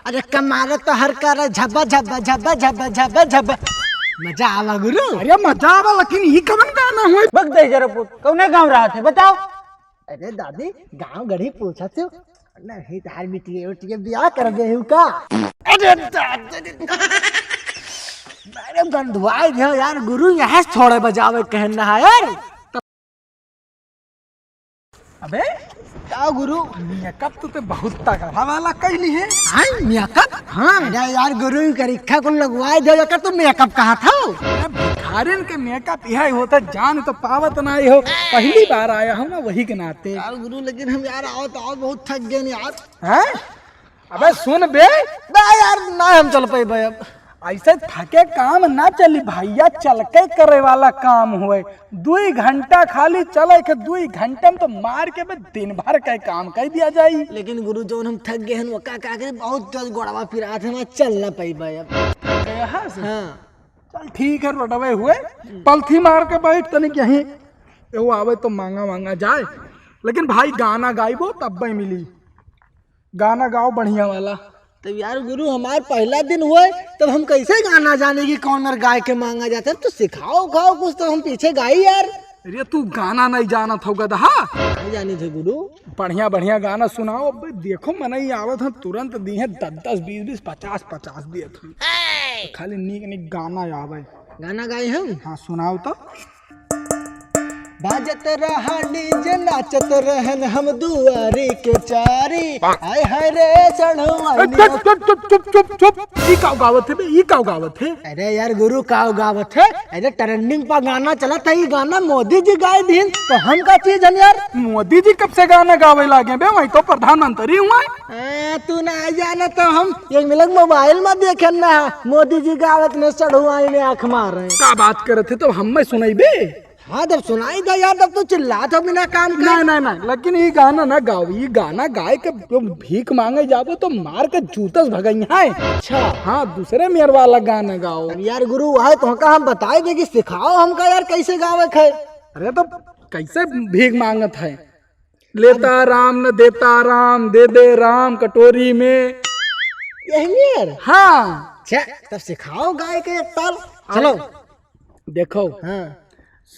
अरे कमारे तो हर कर झब्बा झब्बा झब्बा झब्बा झब्बा झब्बा मजा आवा गुरु। अरे मजा आवा लेकिन ये कवन गाना हुए बग दे जरा पुत कौने गाँव रहा थे बताओ। अरे दादी गांव गढ़ी पूछा थे नहीं तार बिटिया उटिया ब्याह कर दे का। अरे मैंने गंधवाई दिया यार गुरु यहाँ छोड़े बजावे कहना है यार। अबे क्या गुरु मेकअप तो बहुत तगड़ा वाला कैली है। हां मेकअप हाँ अरे यार गुरु करीखा को लगवाए दे कर तो मेकअप कहा था। भिखारिन के मेकअप यही होता जान तो पावत ना हो पहली बार आया हूँ ना वही के नाते। यार गुरु लेकिन हम यार आओ तो बहुत थक गए यार। हैं अबे सुन बे यार ना हम चल पाए भाई अब ऐसे थके काम ना चली भैया चल के करे वाला काम हुए 2 घंटा खाली चले के 2 घंटे में तो मार के दिन भर का काम कर दिया जाये। लेकिन गुरु जो हम थक गए हैं वो का के बहुत तेज गोड़वा फिरा थे मैं चल ना पाई भाई अब। हाँ चल ठीक है रोडवे हुए पलथी मार के बैठ तनिक यहीं वो आवे तो मांगा मांगा जाए। लेकिन भाई गाना गाइबो तब भी मिली गाना गाओ बढ़िया वाला। तब यार गुरु हमारा पहला दिन हुआ तब हम कैसे गाना जाने की कौन मर गाय के मांगा जाता है तो सिखाओ खाओ कुछ तो हम पीछे गाई यार। अरे तू गाना नहीं जाना था गधा नहीं जानी थे गुरु बढ़िया बढ़िया गाना सुनाओ। अब देखो मन ही आवत है तुरंत दी है 10-10 20-20 50-50 दिए थे खाली नीक नीक गाना आवे। गाना गाए हम हाँ सुनाओ तो। बाजत रहा डीजे नाचत रहन हम दुआरी के चारी आय हाय रे चुप चुप चुप चुप ई का गावत है बे ई का गावत है। अरे यार गुरु का गावत है अरे ट्रेंडिंग पर गाना चला था ये गाना मोदी जी गाए दिन तो हम का चीज है यार। मोदी जी कब से गाना गावे लागे बे वही तो प्रधानमंत्री हुआ तू ना जाना तो हम एक मिलक मोबाइल में देखे ना मोदी जी गावत में चढ़ुआई में आँख मार रहे का बात करे थे तो हम में सुनाई बे। हाँ जब सुनाई था यार तब तो चिल्ला था बिना काम का। नहीं लेकिन ये गाना ना गाओ ये गाना गाय के भीख मांगे जाबो तो मार के जूतस भगई है। अच्छा हाँ दूसरे मेयर वाला गाना गाओ। यार गुरु आए तो का हम बताए थे कि सिखाओ हमका यार कैसे गावे है। अरे तो कैसे भीख मांगत है लेता राम न देता राम दे दे राम कटोरी में यही यार। हाँ अच्छा तब सिखाओ गाय के एक ताल चलो देखो। हाँ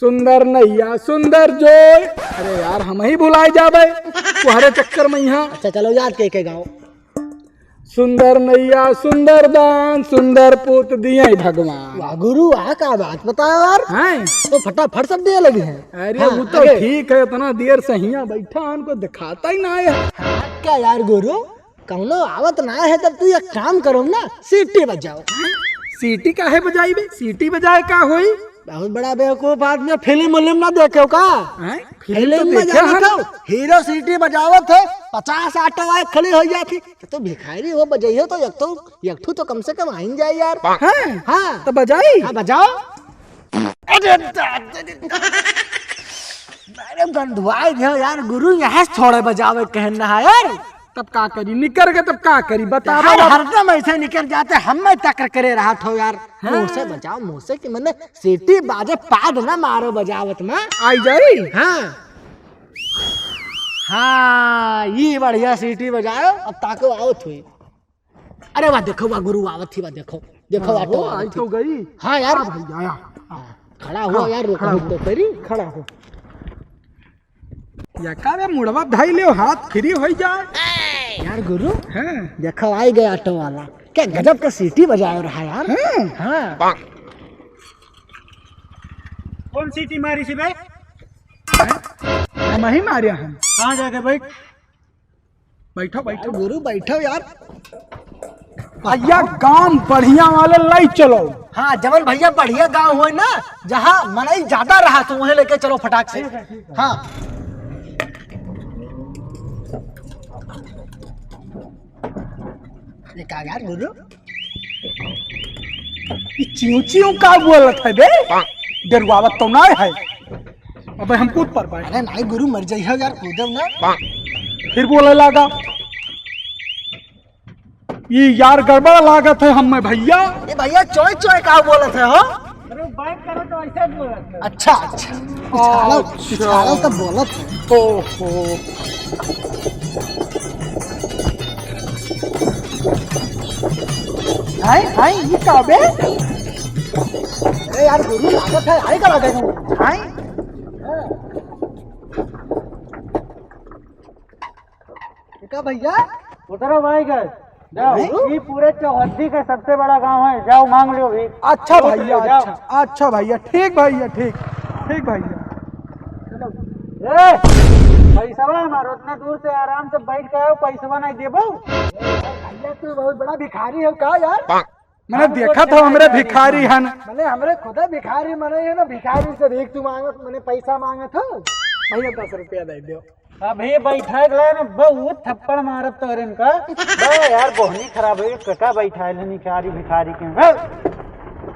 सुंदर नैया सुंदर जोय अरे यार हम ही भुलाए जाबे तुम्हारे चक्कर में यहाँ। अच्छा चलो याद के गाओ। सुंदर नैया सुंदर दान सुंदर पुत दिए भगवान। वाह गुरु आ का बात बताओ यार हैं तो फटाफट सब दिए लगे हैं। अरे वो तो ठीक है इतना देर से यहाँ बैठा हमको दिखाता ही ना है। क्या यार गुरु कौनो आवत ना है तब तू एक काम करो ना सीटी बजाओ। सीटी का है बजाई बे सीटी बजाए का होई बहुत बड़ा बेवकूफ आदमी फिल्म ना देखे का फिल्म में हीरो सीटी बजावत है 50 ऑटो आए खड़ी हो जाती तो भिखारी हो बजाइयो तो एक तो कम से कम आइन जाए यार। हाँ तो बजाई हाँ बजाओ। अरे मैंने गंधवाई दिया यार गुरु यहाँ छोड़े बजावे कहना है यार। तब का करी निकर के तब का करी बता हरदम ऐसे निकल जाते हम मैं तकर करे रहा था यार। मुँह से बजाओ मुँह से कि मैंने सीटी बाजे पाद ना मारो बजावत में आई जाई। हाँ हाँ ये बढ़िया सीटी बजाओ अब ताको आवत हुई। अरे वाह देखो वाह गुरु आवत थी वाह देखो देखो ऑटो आई तो गई। हाँ यार भैया खड़ा हुआ यार रोको तो करी खड़ा हो या का मुड़वा धाई ले हाथ फ्री हो जाए यार गुरु। हाँ देखो आई गया ऑटो वाला क्या गजब का सीटी बजा रहा यार। हाँ कौन सीटी मारी सी भाई हम ही मारिया हम कहाँ जाके बैठ बैठो बैठो गुरु बैठो यार। भैया गांव बढ़िया वाले लाई चलो। हाँ जवन भैया बढ़िया गांव हो ना जहाँ मनई ज्यादा रहा तो वहीं लेके चलो फटाक से। हाँ का यार गुरु च्यू च्यू का बोलत है बे डरवावत तो ना है। अबे हम कूद पर बैठ। अरे नहीं गुरु मर जाइए यार कूदम ना फिर बोले लगा ये यार गड़बड़ लागत है हम में भैया। ये भैया चोय चोय का बोलत है हो। अरे बाइक करो तो ऐसे बोलत है। अच्छा पिछाड़ो तो बोलत है। ओहो हाय हाय ये का बे अरे यार गुरु लागत है आई करा गए हाय क्या भैया उतरो भाई घर जाओ, ये पूरे चौहद्दी का सबसे बड़ा गांव है, जाओ मांग लो भी। अच्छा भैया जाओ। अच्छा भैया ठीक भैया ठीक ठीक भैया ए, पैसा हमारा उतना दूर से आराम से बैठ के आओ, पैसा नहीं देबो। भैया तू बहुत बड़ा भिखारी हो का यार। मैंने देखा था हमरे भिखारी हन मैंने हमरे खुदा भिखारी मने है ना, भिखारी से देख तू मांगत मैंने पैसा मांगत हो। भैया 10 रुपया दे दो। हाँ भैया बैठा गया ना, बहुत थप्पड़ मारत तो इनका यार बोहनी खराब है, कटा बैठा है भिखारी भिखारी के।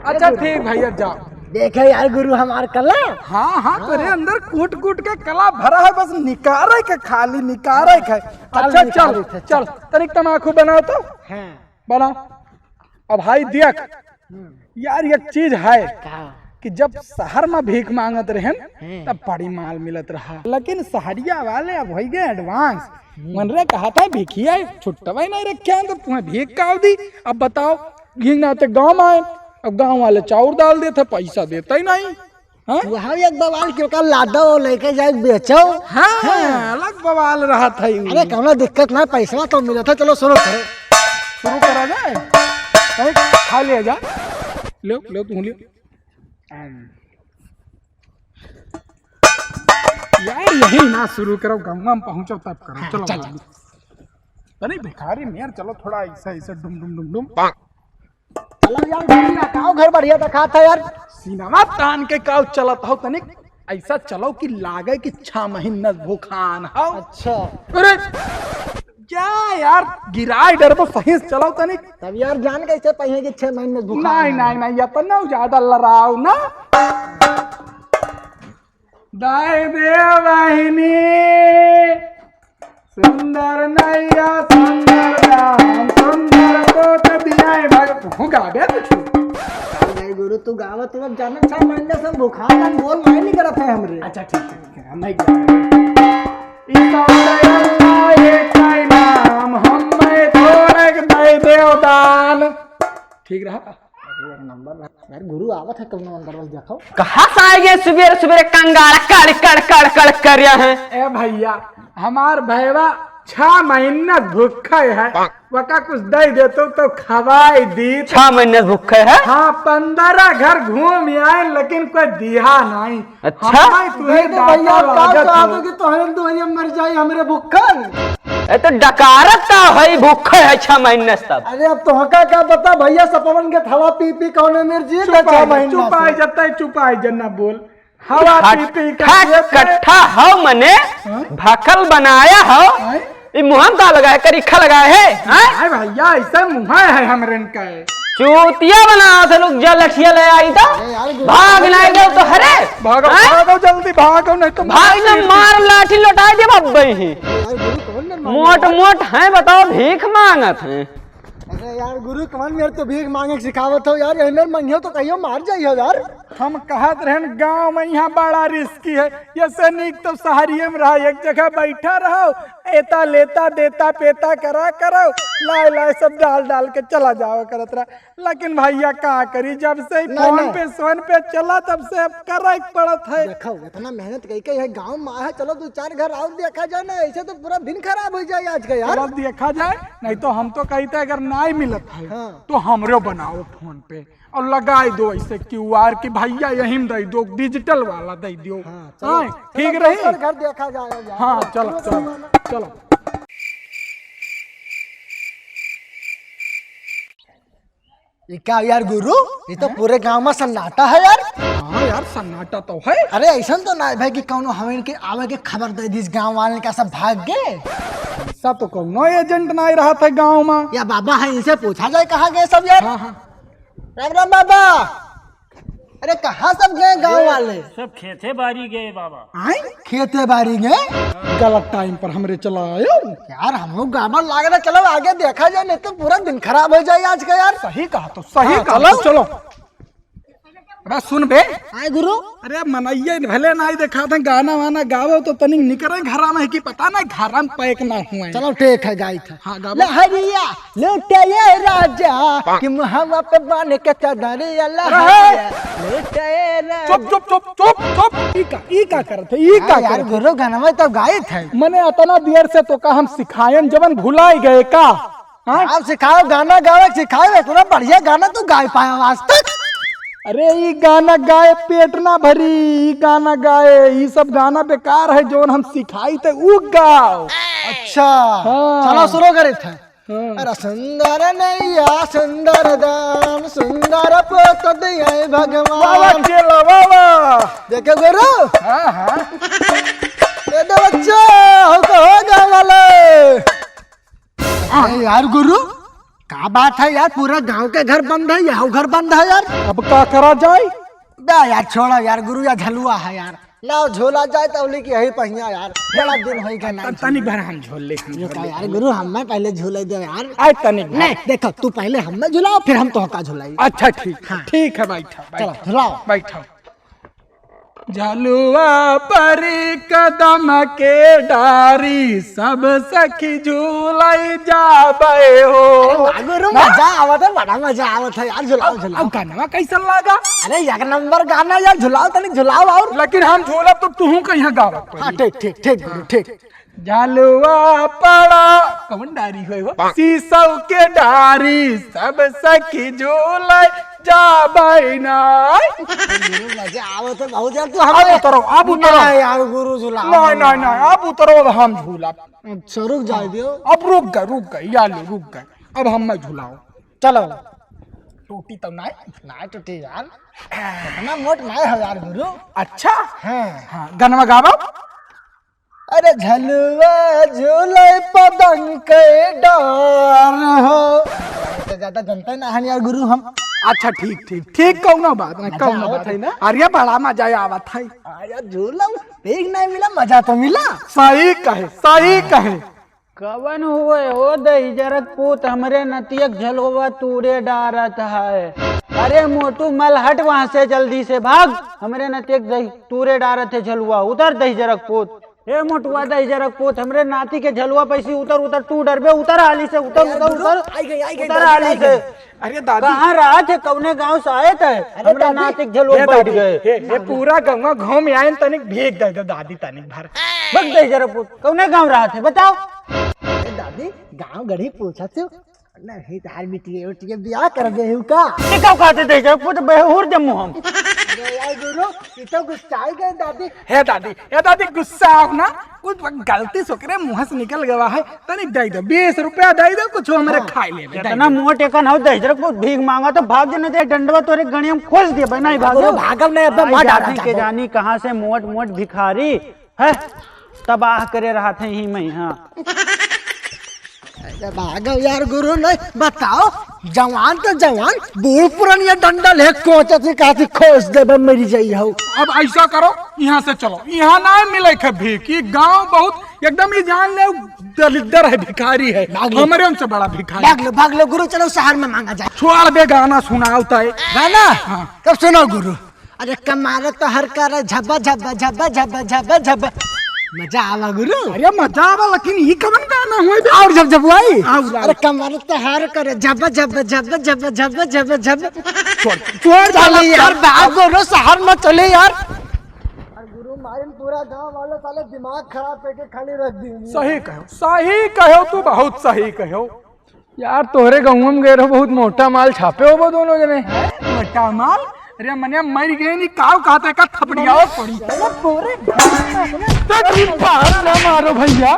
अच्छा ठीक भैया जाओ। देखे यार गुरु हमार कला। हाँ हाँ तेरे अंदर कूट कूट के कला भरा है, बस निकारे के खाली निकारे के। अच्छा चल चल तनिक तमाकू बनाओ तो हाँ बना। अब भाई देख यार एक चीज है कि जब शहर में भीख मांगत रहे तब बड़ी माल मिलत रहा, लेकिन शहरिया वाले अब हो गए एडवांस। मनरे कहा था भिखिया छुट्टा ही नहीं रखे तो तुम्हें भीख का दी। अब बताओ घी नाते गाँव आए, अब गाँव वाले चाउर डाल देते, पैसा देता ही नहीं। हाँ वहाँ एक बवाल क्यों का लादा वो लेके जाए बेचो। हाँ अलग बवाल रहा था। अरे कौनो दिक्कत ना, पैसा तो मिला था। चलो शुरू करो, शुरू करा जाए। खा लिया जा, लो लो तू लियो यार, यही ना शुरू करो, गंगा में पहुंचो तब करो। चलो चलो अरे भिखारी मेयर चलो थोड़ा ऐसा ऐसा डुम डुम डुम डुम। चलो यार गुरु ना काओ घर बढ़िया दिखा था यार। सीनामा तान के काउ चलत हो तनिक ऐसा चलो कि लागे कि 6 महीना भूखान हो। अच्छा अरे क्या यार गिराए डर वो सही से चलो तनिक। तब यार जान कैसे पहिए कि 6 महीने भूखा। नहीं नहीं नहीं अपना ज्यादा लड़ाओ ना। दाई देव वाहिनी सुंदर नैया सुंदर राम सुंदर तो तबियाए भग होगा बे कुछ। अरे गुरु तू गावत तू अब जाने 6 महीने से भूखा का बोल माय नहीं करत है हमरे। अच्छा ठीक है हम नहीं नाम हम थोड़े दे देवदान। ठीक रहा नंबर यार गुरु आवत है कौन अंदर वाल देखो। कहाँ से आएंगे सुबह सुबह कंगाल कड़ कड़ कड़ कड़ कर रहे हैं। ए भैया हमार भैया 6 महीना भूखा है, वका कुछ दे देतो तो खवाई दी। 6 महीने भूखे है। हाँ 15 घर घूम आए लेकिन कोई दिया नहीं। अच्छा तुम्हें भैया का कि तोहरे दुनिया मर जाए हमरे भूखल। ये तो डकारत का है, भूखे है 6 महीने से तब। अरे अब तोहका क्या बता भैया सपवन के थवा पी पी कौन मिर्जी 6 महीना चुपाई जता चुपाई जन्ना बोल हवा पी पी कट्ठा हो मने भाकल बनाया हो। ये मुहम का लगा है, करीखा लगा है। अरे भैया ऐसा मुहा है हमरे का चूतिया बनाओ थे लोग, जल लठिया ले आई तो भाग नहीं गए तो हरे भागो भागो जल्दी भागो नहीं तो भाग ना मार लाठी लौटा दे बब्बई ही। मोट मोट है बताओ भीख मांगत है। अरे यार गुरु कौन मेरे तो भीख मांगे सिखावत हो यार। एहनर मंगियो तो कहियो मार जाइयो यार। हम कहत रहन गांव में यहाँ बड़ा रिस्की है, ये से नीक तो शहरिये में रहा, एक जगह बैठा रहो, एता लेता देता पेता करा करो, लाए लाए सब डाल डाल के चला जाओ करत रहा। लेकिन भैया कहाँ करी, जब से फोन पे चला तब से अब करे पड़त है। देखो इतना मेहनत कई के है गांव में है, चलो 2-4 घर और देखा जाए ना, ऐसे तो पूरा दिन खराब हो जाए आज का यार। देखा जाए नहीं तो हम तो कहते अगर नहीं मिलत है हाँ। तो हमरो बनाओ फोन पे और लगाई दो ऐसे QR कि भैया यही में दे दो, डिजिटल वाला दे दो। हाँ, ठीक रही। घर देखा जाए। हाँ चलो चलो चलो। ये क्या यार गुरु, ये तो पूरे गांव में सन्नाटा है यार। हाँ यार सन्नाटा तो है। अरे ऐसा तो ना भाई कि कौनो हमें के आवे के खबर दे दी गांव वाले का सब भाग गए। ऐसा तो कोनो एजेंट नहीं रहा था गांव में। या बाबा है इनसे पूछा जाए कहाँ गए सब यार। हाँ हाँ राम राम बाबा। अरे कहाँ सब गए गांव वाले? सब खेते बारी गए बाबा। आई खेते बारी गए। गलत टाइम पर हमरे चला आयो यार हम लोग गड़बड़ लाग रहा, चलो आगे देखा जाए नहीं तो पूरा दिन खराब हो जाए आज का यार। सही कहा तो सही कहा। चलो अबे सुन बे, आए गुरु अरे मनैया भले नहीं देखा था गाना वाना गावो तो तनिक निकले घरा में कि पता ना घरा में पैक ना हुए। चलो ठीक है गाई था। हाँ गावो। लहरिया लुटाए राजा कि मुहावा पे बांध के चदरिया लहरिया लुटाए राजा। चुप चुप चुप चुप चुप। ई का करते ई का यार करते गुरु गाना में तो गाए थे। मने इतना देर से तो का हम सिखायन जबन भुलाई गए का। हाँ आप सिखाओ गाना गावे सिखाओ इतना बढ़िया गाना तू गा पाया आज तक। अरे ई गाना गाए पेट ना भरी, ई गाना गाए ई सब गाना बेकार है जोन हम सिखाई थे उ गाओ। अच्छा हाँ। चलो शुरू करे थे। हाँ। अरे सुंदर नैया सुंदर दान सुंदर पोत दिया वाह भगवान। चला वाह। देखो गुरु हाँ हाँ ये दो बच्चे हो गावाले। अरे यार गुरु क्या बात है यार, पूरा गांव के घर बंद है, यहाँ घर बंद है यार। अब का करा जाए। बे यार छोड़ो यार गुरु, यार झलुआ है यार, लाओ झोला जाए तो बोले कि यही पहिया यार, बड़ा दिन हो गया ना। तनिक भर हम झोल ले यार गुरु हमें पहले झूले दो यार। आए तनिक भर। नहीं देखो तू पहले हमें झुलाओ फिर हम तो का झुलाई। अच्छा ठीक है ठीक है बैठा चलो बैठा झुलाओ। बैठा। झलुआ पर कदम के डारी सब सखी झूलाई जाबे हो। गुरु मजा आवत है, बड़ा मजा आवत है यार, झुलाओ झुलाओ। अब गाना कैसा लगा। अरे एक नंबर गाना यार, झुलाओ तनिक झुलाओ और। लेकिन हम झूला तो तू कहीं गावत। हाँ ठीक ठीक ठीक गुरु ठीक। झलुआ पड़ा कौन डारी हो शीशव के डारी सब सखी झूलाई जाबे ना। गुरु मजा आवत है बहुत यार, तू अब हमें उतरो अब उतरो। नहीं यार गुरु झुलाओ। नहीं नहीं नहीं अब उतरो अब हम झूला। अच्छा रुक जाए दियो। अब रुक गए यार रुक गए। अब हम मैं झूलाओ। चलो टूटी तो नहीं। ना टूटी यार, इतना मोट नहीं हो यार गुरु। अच्छा हाँ हाँ गाना गावा। अरे झलुआ झूले पतंग के डार हो। तो ज्यादा जनता ना है यार गुरु हम। अच्छा ठीक ठीक ठीक कौनो बात नहीं कौनो बात है ना। अरे बड़ा मजा आवत है। यार झूला देख नहीं मिला, मजा तो मिला। सही कहे। कवन हुए हो दही जरक पूत हमरे नतियक झलवा तूरे डारत है। अरे मोटू मल हट वहां से, जल्दी से भाग, हमरे नतियक दही तूरे डारत है झलुआ। उतर दही जरक पूत। ए मोटुआ दही जरक पूत, हमरे नाती के झलुआ पैसी उतर उतर, तू डरबे उतर हाली से, उतर उतर उतर आई गई उतर हाली से। अरे दादी कहाँ रहा थे, कौने गांव से आए थे, हमरे नाती के झलुआ बैठ गए। ये पूरा गंगा घूम आए तनिक भीग दे दो दादी तनिक भर। बस दही जरक पूत, कौने गांव रहा थे बताओ। दादी गांव गढ़ी पूछा थे नहीं तार बिटिया उटिया ब्याह कर दे का। टिकाऊ कहते दही जरक पूत बेहूर जम्मू हम। यार गुरु ये तो गुस्सा गए दादी। हे दादी गुस्सा आओ ना, कुछ गलती से ओकरे मुंह से निकल गया है तनिक दे दो 20 रुपया दे दो, कुछ हमरे खाई ले। इतना मोट एकन हो दही जरक पूत, भीख मांगा तो भाग जाने दे, डंडवा तोरे गणियम खोज दिए भाई। नहीं भागो भागम नहीं अब मार डाला के जानी कहाँ से मोट मोट भिखारी है तबाह करे रहा थे ही मैं। हाँ भागो यार गुरु नहीं बताओ, जवान तो जवान बूढ़ पुरानिया डंडल है कोचा से कासी खोज दे मेरी जाई हो। अब ऐसा करो यहाँ से चलो, यहाँ ना मिले के भीख। ये गांव बहुत एकदम ही जान ले दलिद्र है, भिखारी है, हमारे उनसे बड़ा भिखारी। भाग लो गुरु, चलो शहर में मांगा जाए। छोड़ दे गाना सुनाता है गाना कब सुनो गुरु। अरे कमारे तो हर कर झब्बा झब्बा झब्बा झब्बा झब्बा झब्बा, मजा आवा गुरु। अरे मजा आवा, लेकिन ये कवन गाना हुआ और जब जब आई। और अरे कमारे तो हर कर झब्बा झब्बा झब्बा झब्बा झब्बा झब्बा झब्बा। छोड़ चले यार भाग गुरु, शहर में चले यार। गुरु मारिन पूरा गांव वाले साले दिमाग खराब करके खाली रख दी। सही कहो तू, बहुत सही कहो यार। तोहरे गाँव में गए रहो, बहुत मोटा माल छापे हो वो दोनों जने। मोटा माल? अरे मने मर गए नहीं काव कहते का थपड़िया पड़ी पूरे मारो भैया।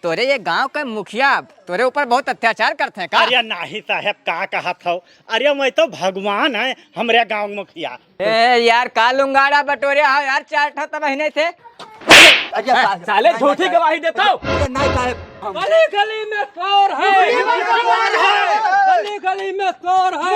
तोरे ये गांव का मुखिया तोरे ऊपर बहुत अत्याचार करते हैं का? अरे नहीं साहब का कहत हो, अरे मैं तो भगवान है हमरे गांव मुखिया। ए यार का लुंगाड़ा बटोरे हो यार, 4 ठा महीने थे। साले झूठी गवाही देता हो। गली गली में चोर है, गली गली में चोर है।